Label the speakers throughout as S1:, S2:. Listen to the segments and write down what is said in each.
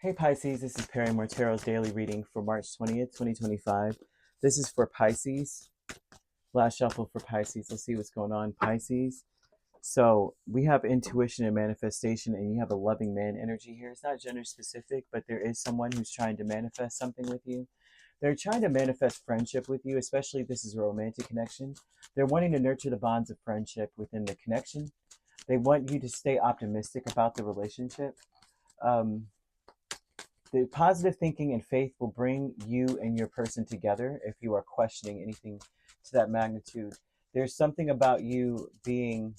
S1: Hey Pisces, this is Perrymore Tarot's daily reading for March 20th, 2025. This is for Pisces. Last shuffle for Pisces. Let's see what's going on, Pisces. So we have intuition and manifestation, and you have a loving man energy here. It's not gender specific, but there is someone who's trying to manifest something with you. They're trying to manifest friendship with you, especially if this is a romantic connection. They're wanting to nurture the bonds of friendship within the connection. They want you to stay optimistic about the relationship. The positive thinking and faith will bring you and your person together if you are questioning anything to that magnitude. There's something about you needing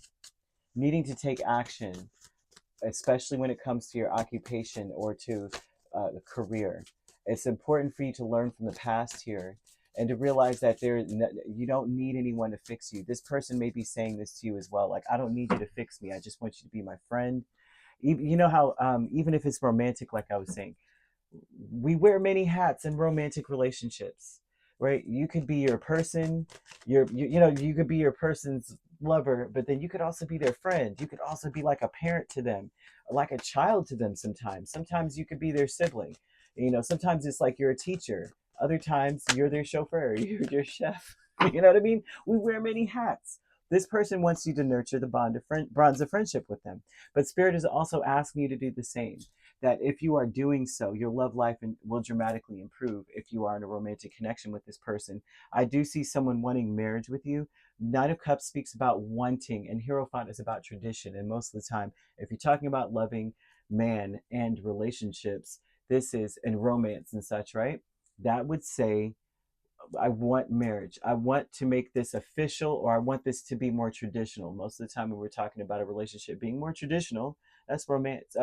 S1: to take action, especially when it comes to your occupation or to the career. It's important for you to learn from the past here and to realize that you don't need anyone to fix you. This person may be saying this to you as well. Like, I don't need you to fix me. I just want you to be my friend. You know how even if it's romantic, like I was saying, we wear many hats in romantic relationships, right? You could be your person, you could be your person's lover, but then you could also be their friend. You could also be like a parent to them, like a child to them. Sometimes you could be their sibling. Sometimes it's like you're a teacher. Other times you're their chauffeur, you're your chef. You know what I mean? We wear many hats. This person wants you to nurture the bonds of friendship with them, but Spirit is also asking you to do the same. That if you are doing so, your love life will dramatically improve if you are in a romantic connection with this person. I do see someone wanting marriage with you. Knight of Cups speaks about wanting, and Hierophant is about tradition. And most of the time, if you're talking about loving man and relationships, this is in romance and such, right? That would say, I want marriage. I want to make this official, or I want this to be more traditional. Most of the time when we're talking about a relationship being more traditional, that's romance,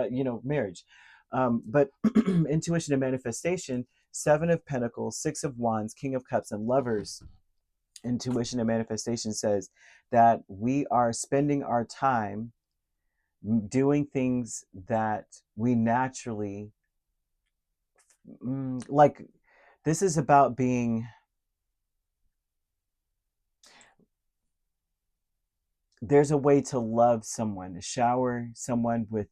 S1: marriage. But intuition and manifestation, Seven of Pentacles, Six of Wands, King of Cups, and Lovers. Intuition and manifestation says that we are spending our time doing things that we naturally like. This is about being. There's a way to love someone, to shower someone with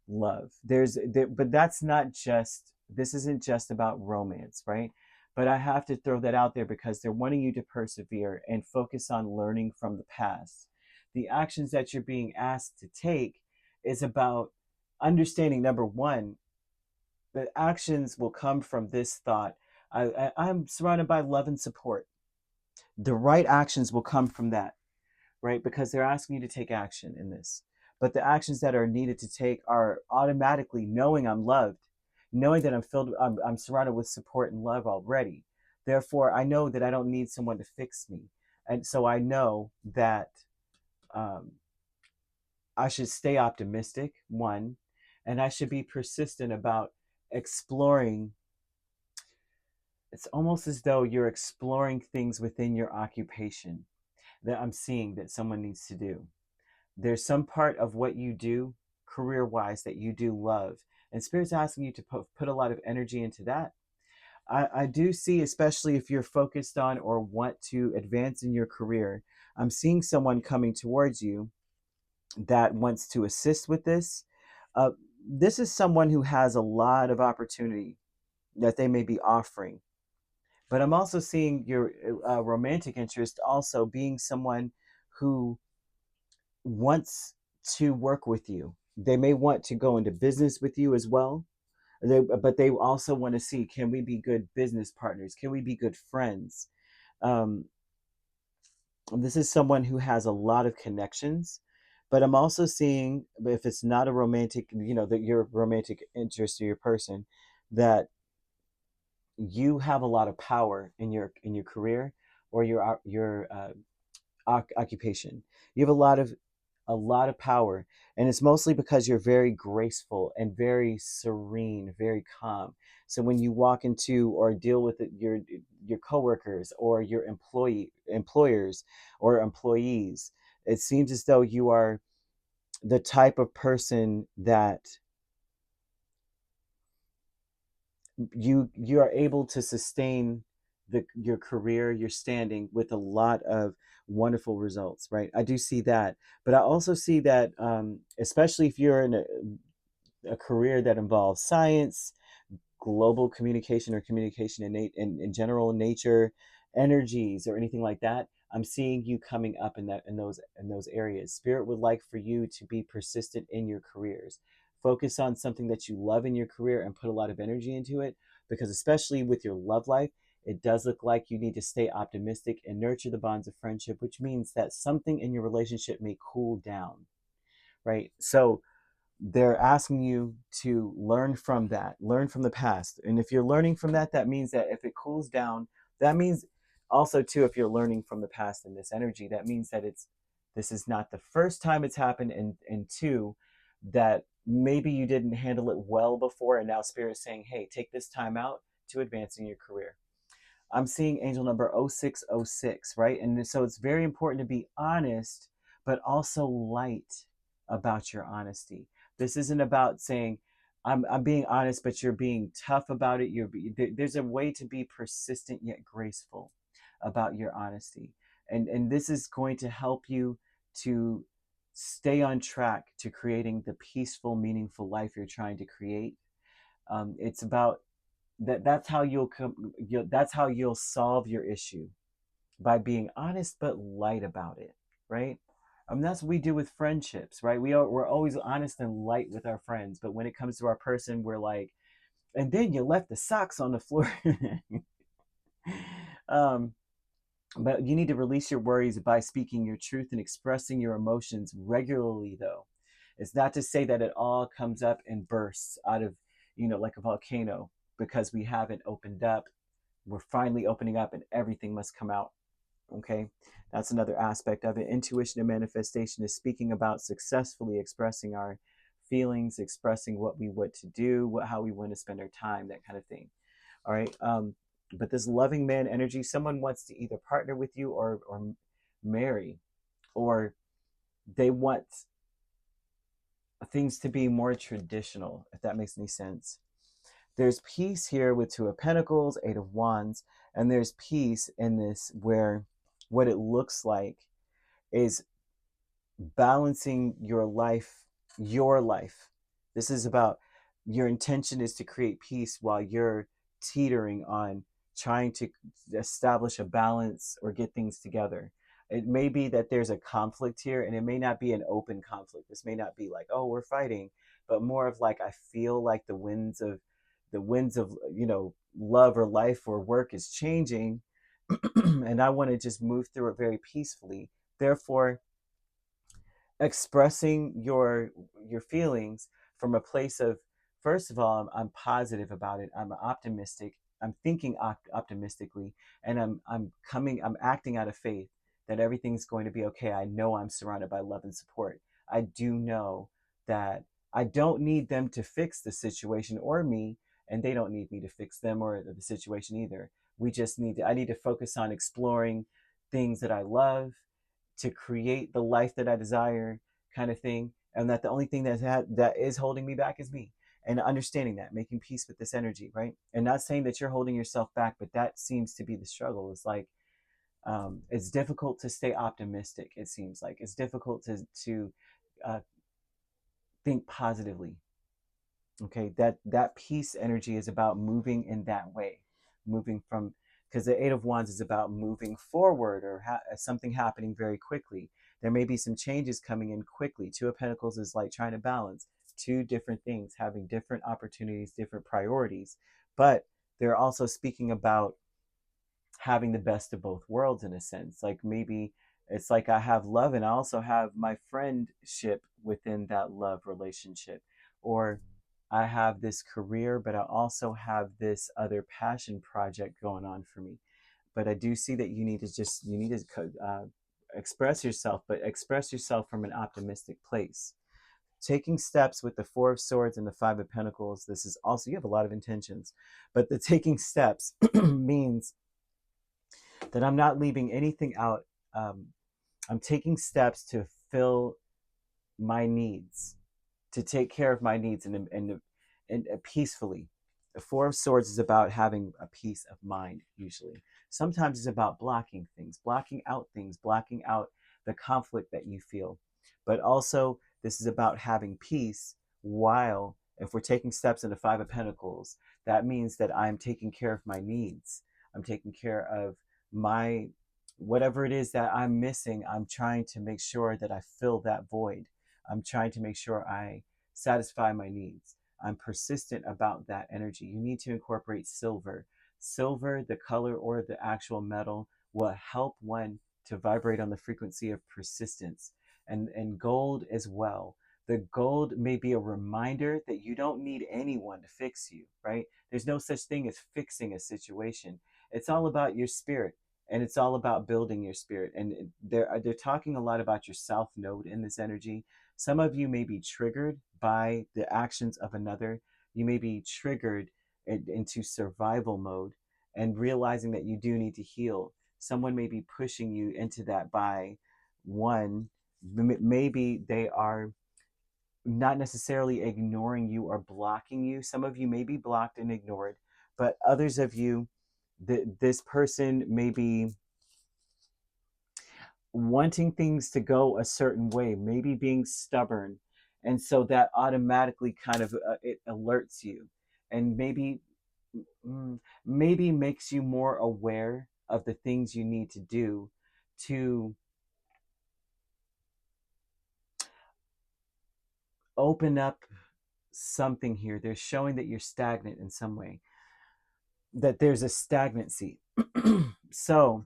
S1: love. But that's not just, this isn't just about romance, right? But I have to throw that out there because they're wanting you to persevere and focus on learning from the past. The actions that you're being asked to take is about understanding, number one, the actions will come from this thought. I'm surrounded by love and support. The right actions will come from that, right? Because they're asking you to take action in this. But the actions that are needed to take are automatically knowing I'm loved, knowing that I'm surrounded with support and love already. Therefore, I know that I don't need someone to fix me. And so I know that I should stay optimistic, one, and I should be persistent about exploring. It's almost as though you're exploring things within your occupation that I'm seeing that someone needs to do. There's some part of what you do career-wise that you do love, and Spirit's asking you to put a lot of energy into that. I do see, especially if you're focused on or want to advance in your career, I'm seeing someone coming towards you that wants to assist with this. This is someone who has a lot of opportunity that they may be offering. But I'm also seeing your romantic interest also being someone who wants to work with you. They may want to go into business with you as well. But they also want to see, can we be good business partners? Can we be good friends? Um, this is someone who has a lot of connections. But I'm also seeing, if it's not a romantic, that your romantic interest or your person, that you have a lot of power in your career or your occupation. You have a lot of power, and it's mostly because you're very graceful and very serene, very calm. So when you walk into or deal with your coworkers or your employers or employees, it seems as though you are the type of person that you are able to sustain your career, your standing with a lot of wonderful results, right? I do see that, but I also see that especially if you're in a career that involves science, global communication or communication in general nature, energies or anything like that, I'm seeing you coming up in those areas. Spirit would like for you to be persistent in your careers. Focus on something that you love in your career and put a lot of energy into it, because especially with your love life, it does look like you need to stay optimistic and nurture the bonds of friendship, which means that something in your relationship may cool down, right? So they're asking you to learn from that, learn from the past. And if you're learning from that, that means that if it cools down, that means also too, if you're learning from the past in this energy, that means that this is not the first time it's happened. And two, that maybe you didn't handle it well before. And now Spirit's saying, hey, take this time out to advance in your career. I'm seeing angel number 0606, right? And so it's very important to be honest, but also light about your honesty. This isn't about saying, I'm being honest, but you're being tough about it. There's a way to be persistent yet graceful about your honesty. And this is going to help you to stay on track to creating the peaceful, meaningful life you're trying to create. It's about that's how that's how you'll solve your issue, by being honest but light about it, right? That's what we do with friendships, right? We're always honest and light with our friends, but when it comes to our person, we're like, and then you left the socks on the floor. um, but you need to release your worries by speaking your truth and expressing your emotions regularly, though. It's not to say that it all comes up and bursts out of, like a volcano, because we haven't opened up. We're finally opening up and everything must come out. Okay, that's another aspect of it. Intuition and manifestation is speaking about successfully expressing our feelings, expressing what we want to do, how we want to spend our time, that kind of thing. All right. But this loving man energy, someone wants to either partner with you or marry, or they want things to be more traditional, if that makes any sense. There's peace here with Two of Pentacles, Eight of Wands, and there's peace in this where what it looks like is balancing your life. This is about your intention is to create peace while you're teetering on trying to establish a balance or get things together. It may be that there's a conflict here, and it may not be an open conflict. This may not be like, oh, we're fighting, but more of like, I feel like the winds of love or life or work is changing, and I want to just move through it very peacefully. Therefore, expressing your feelings from a place of, first of all, I'm positive about it. I'm optimistic. I'm thinking optimistically, and I'm acting out of faith that everything's going to be okay. I know I'm surrounded by love and support. I do know that I don't need them to fix the situation or me, and they don't need me to fix them or the situation either. I need to focus on exploring things that I love to create the life that I desire, kind of thing. And that the only thing that is holding me back is me. And understanding that, making peace with this energy, right? And not saying that you're holding yourself back, but that seems to be the struggle. It's like, it's difficult to stay optimistic. It seems like it's difficult to think positively. Okay, that peace energy is about moving in that way, moving from, because the Eight of Wands is about moving forward or something happening very quickly. There may be some changes coming in quickly. Two of Pentacles is like trying to balance two different things, having different opportunities, different priorities. But they're also speaking about having the best of both worlds in a sense. Like maybe it's like I have love and I also have my friendship within that love relationship. Or I have this career, but I also have this other passion project going on for me. But I do see that you need to express yourself, but express yourself from an optimistic place. Taking steps with the Four of Swords and the Five of Pentacles. This is also, you have a lot of intentions, but the taking steps means that I'm not leaving anything out. I'm taking steps to fill my needs, to take care of my needs and peacefully. The Four of Swords is about having a peace of mind, usually. Sometimes it's about blocking things, blocking out the conflict that you feel. But also, this is about having peace while If we're taking steps in the Five of Pentacles, that means that I'm taking care of my needs. I'm taking care of my, whatever it is that I'm missing. I'm trying to make sure that I fill that void. I'm trying to make sure I satisfy my needs. I'm persistent about that energy. You need to incorporate silver. Silver, the color or the actual metal, will help one to vibrate on the frequency of persistence. And gold as well. The gold may be a reminder that you don't need anyone to fix you, right? There's no such thing as fixing a situation. It's all about your spirit, and it's all about building your spirit. And they're talking a lot about your south node in this energy. Some of you may be triggered by the actions of another. You may be triggered into survival mode and realizing that you do need to heal. Someone may be pushing you into that by one. Maybe they are not necessarily ignoring you or blocking you. Some of you may be blocked and ignored, but others of you, this person may be wanting things to go a certain way, maybe being stubborn. And so that automatically kind of it alerts you, and maybe makes you more aware of the things you need to do to open up something here. They're showing that you're stagnant in some way, that there's a stagnancy. So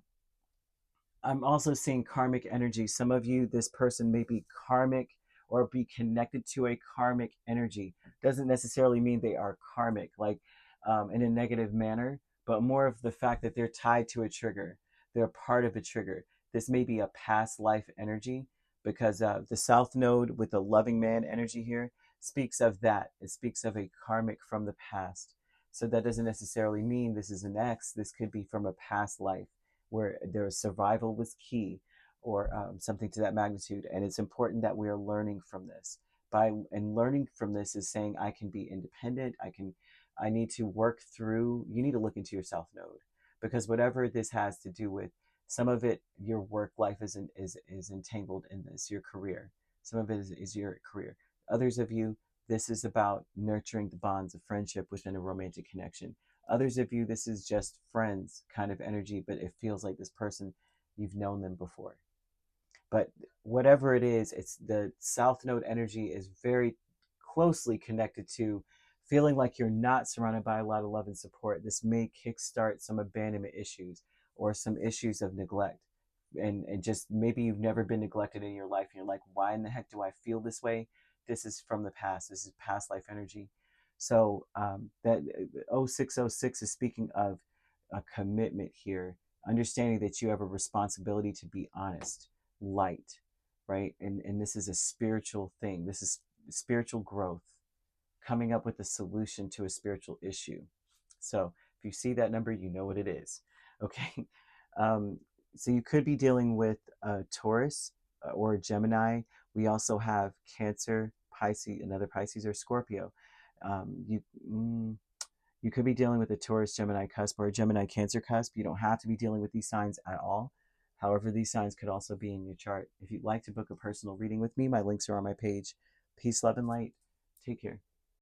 S1: I'm also seeing karmic energy. Some of you, this person may be karmic or be connected to a karmic energy. Doesn't necessarily mean they are karmic, like in a negative manner, but more of the fact that they're tied to a trigger. They're part of a trigger. This may be a past life energy, because the South Node with the loving man energy here speaks of that. It speaks of a karmic from the past. So that doesn't necessarily mean this is an ex. This could be from a past life where their survival was key, or something to that magnitude. And it's important that we are learning from this. And learning from this is saying, I can be independent. I need to work through. You need to look into your South Node, because whatever this has to do with, some of it, your work life is entangled in this, your career. Some of it is your career. Others of you, this is about nurturing the bonds of friendship within a romantic connection. Others of you, this is just friends kind of energy, but it feels like this person, you've known them before. But whatever it is, it's the South Node energy is very closely connected to feeling like you're not surrounded by a lot of love and support. This may kickstart some abandonment issues or some issues of neglect. And just maybe you've never been neglected in your life. And you're like, why in the heck do I feel this way? This is from the past. This is past life energy. So that 0606 is speaking of a commitment here, understanding that you have a responsibility to be honest, light, right? And this is a spiritual thing. This is spiritual growth, coming up with a solution to a spiritual issue. So if you see that number, you know what it is. Okay. So you could be dealing with a Taurus or a Gemini. We also have Cancer, Pisces, another Pisces, or Scorpio. You could be dealing with a Taurus Gemini cusp or a Gemini Cancer cusp. You don't have to be dealing with these signs at all. However, these signs could also be in your chart. If you'd like to book a personal reading with me, my links are on my page. Peace, love, and light. Take care.